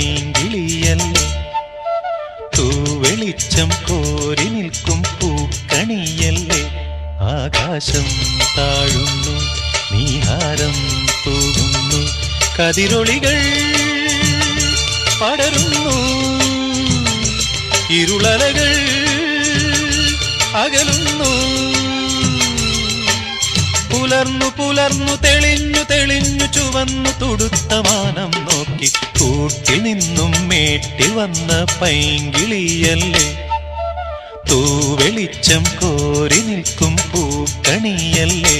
പൈങ്കിളിയല്ലേ, തൂവെളിച്ചം കോരി നിൽക്കും പൂക്കണിയല്ലേ. ആകാശം താഴുന്നു, നീഹാരം തൂകുന്നു, കതിരൊളികൾ പടരുന്നു, ഇരുളലകൾ അകലുന്നു. പുലർന്നു പുലർന്നു തെളിഞ്ഞു തെളിഞ്ഞു ചുവന്നു തുടുത്ത മാനം നോക്കി കൂട്ടിൽ നിന്നും മേട്ടിൽ വന്ന പൈങ്കിളിയല്ലേ, തൂവെളിച്ചം കോരി നിൽക്കും പൂക്കണിയല്ലേ.